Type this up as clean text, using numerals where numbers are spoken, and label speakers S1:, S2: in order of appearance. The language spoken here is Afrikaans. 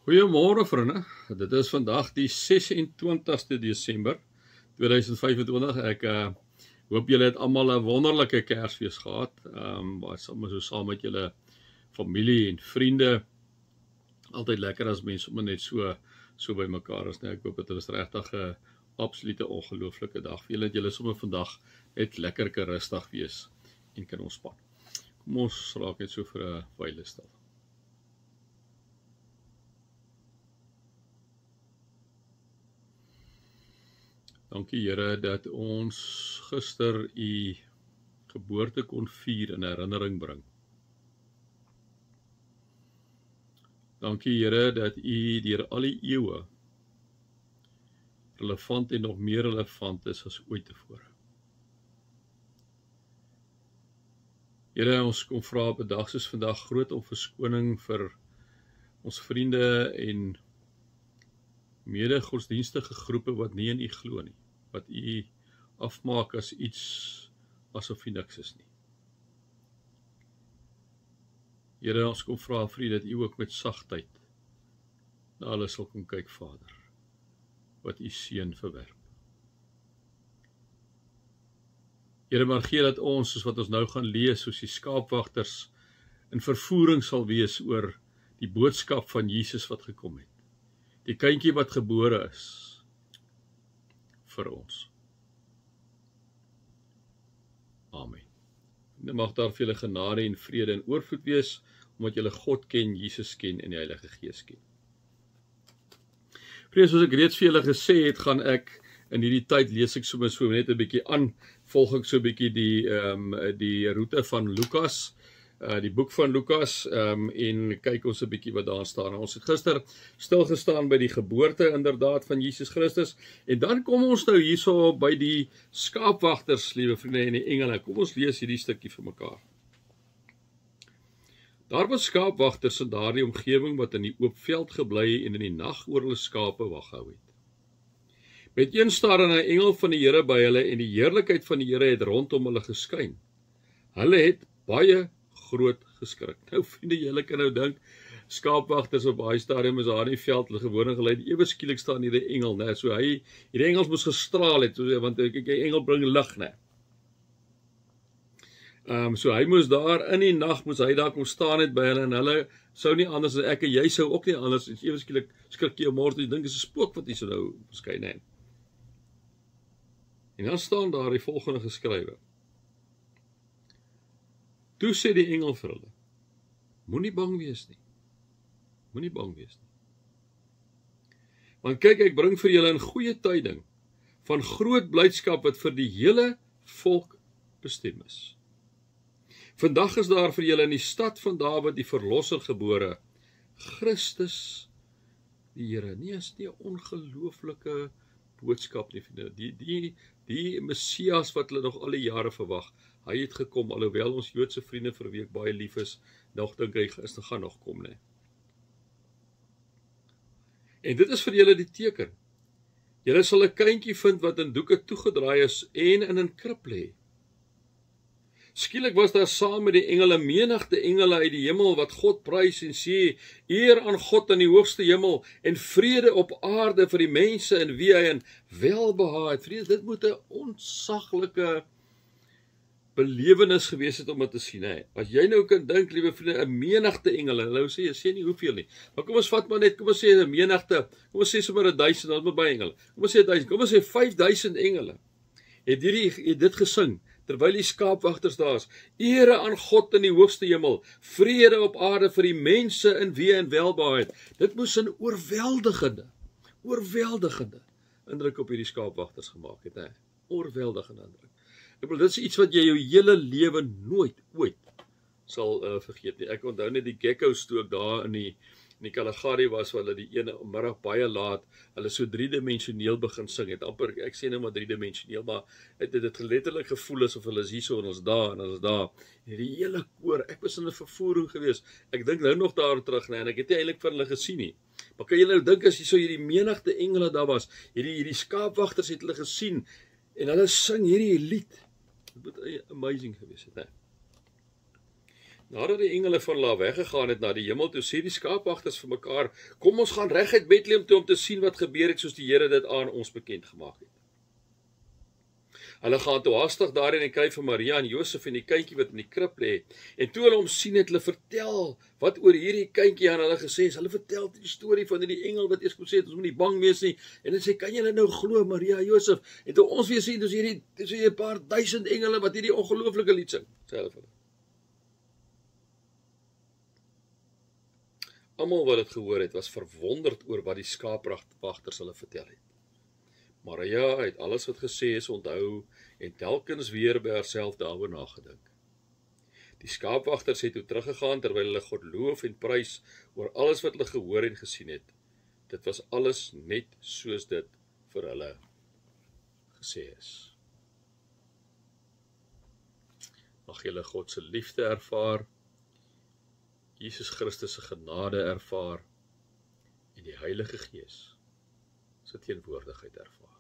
S1: Goeiemôre vriende, dit is vandag die 26ste Desember 2025. Ek hoop julle het almal 'n wonderlike Kersfees gehad, waar sommer so saam met julle familie en vriende. Altyd lekker as mense sommer net so by mekaar is, nee. Ek hoop dit is regtig 'n absolute ongelooflike dag vir julle, dat julle sommer vandag net lekker kan rustig wees en kan ontspan. Kom ons raak net so vir 'n wyle stil. Dankie Here dat ons gister u geboorte kon vier in herinnering bring. Dankie Here dat u deur al die eeue relevant en nog meer relevant is as ooit tevore. Here, ons kom vra op 'n dag soos vandag groot om verskoning vir ons vriende en mede-godsdienstige groepe wat nie in u glo nie, wat u afmaak as iets asof u niks is nie. Here, ons kom vra vir u dat u ook met sagtheid na alles sal kom kyk, Vader, wat u seun verwerp. Here, maar gee dat ons, soos wat ons nou gaan lees, soos die skaapwagters in vervoering sal wees oor die boodskap van Jesus wat gekom het. Die kindjie wat gebore is vir ons. Amen. Mag daar vir julle genade en vrede en oorvloed wees, omdat julle God ken, Jesus ken en die Heilige Gees ken. Vriende, soos ek reeds vir julle gesê het, gaan ek in hierdie tyd lees ek so net 'n bietjie aan, volg ek so 'n bietjie die roete van Lukas, die boek van Lukas, en kyk ons 'n bietjie wat daar staan. Ons het gister stilgestaan by die geboorte inderdaad van Jesus Christus, en dan kom ons nou hierso by die skaapwagters, liewe vriende, en die engele. Kom ons lees hierdie stukkie vir mekaar. Daar was skaapwagters in daardie omgewing wat in die oop veld gebly en in die nag oor hulle skape wag gehou het. Met een staar en 'n engel van die Here by hulle, en die heerlikheid van die Here het rondom hulle geskyn. Hulle het baie groot geskrik. Nou vriende, julle kan nou dink, skaapwagters op baie stadium is daar in die veld, hulle gewoonlik gelei, ewe skielik staan hier 'n engel, né? So hierdie engels moes gestraal het, want kyk, die engel bring lig, né? So hy moes daar in die nag, moes hy daar kom staan het by hulle, en hulle sou nie anders as ek en jy sou ook nie anders, en ewe skielik skrik jy môre, jy dink is 'n spook wat hier so nou verskyn, né? En dan staan daar die volgende geskrywe. Toe sê die engel vir hulle, moenie bang wees nie. Moenie bang wees nie. Want kyk, ek bring vir julle 'n goeie tyding van groot blydskap wat vir die hele volk bestem is. Vandag is daar vir julle in die stad van Dawid die verlosser gebore, Christus die Here. Nee, is nie 'n ongelooflike boodskap nie, vriende. Die Messias wat hulle nog al die jare verwag, hy het gekom, alhoewel ons Joodse vriende vir wie ek baie lief is, nog dink hy is gaan nog kom, né? En dit is vir julle die teken. Julle sal 'n kindjie vind wat in doeke toegedraai is en in 'n krib lê. Skielik was daar saam met die engele menigte engele uit die hemel wat God prys en sê, eer aan God in die hoogste hemel en vrede op aarde vir die mense in wie hy in welbehae het. Vriende, dit moet 'n ontsaglike belewenis gewees het om dit te sien, hè. As jy nou kan dink, liewe vriende, 'n menigte engele, nou sê nie hoeveel nie, maar kom ons vat maar net, kom ons sê 'n menigte, kom ons sê sommer 1000, dan is baie engele, kom ons sê 1000, kom ons sê 5000 engele, het dit gesing, terwyl die skaapwagters daar is, ere aan God in die hoogste hemel, vrede op aarde vir die mense in wie hy in welbehae het. Dit moes 'n oorweldigende indruk op hierdie skaapwagters gemaak het, hè. Oorweldigende indruk. Ek bedoel, dit is iets wat jy jou hele lewe nooit ooit sal vergeet nie. Ek onthou net die geckos toe ek daar in die Kalahari was, waar hulle die ene middag baie laat, hulle so driedimensioneel begin sing het, amper, ek sê nou maar driedimensioneel, maar het letterlik gevoel asof hulle is hier so, en ons daar, en die hele koor, ek was in 'n vervoering gewees, ek dink nou nog daar terug, en ek het nie eintlik vir hulle gesien nie, maar kan jy nou dink, as jy so hierdie menigte engele daar was, hierdie skaapwagters het hulle gesien, en hulle sing hierdie lied, dit moet amazing gewees het, hè. Nadat die engele van hulle weggegaan het na die hemel toe, sê die skaapwagters vir mekaar, kom ons gaan reguit Bethlehem toe om te sien wat gebeur het soos die Here dit aan ons bekend gemaak het. Hulle gaan toe haastig daarheen en kry vir Maria en Josef en die kindjie wat in die krib lê. En toe hulle hom sien het hulle vertel wat oor hierdie kindjie aan hulle gesê is. Hulle vertel die storie van hierdie engel wat eers kom sê het ons moet nie bang wees nie. En dan sê kan julle nou glo Maria en Josef? En toe ons weer sien dis hierdie 'n paar duisend engele wat hierdie ongelooflike lied sing, sê hulle vir hulle. Almal wat dit gehoor het was verwonderd oor wat die skaapwagters hulle vertel het. Maria het alles wat gesê is onthou en telkens weer by haarself daaroor nagedink. Die skaapwagters het toe teruggegaan terwyl hulle God loof en prys oor alles wat hulle gehoor en gesien het. Dit was alles net soos dit vir hulle gesê is. Mag julle God se liefde ervaar, Jesus Christus se genade ervaar en die Heilige Gees se teenwoordigheid ervaar.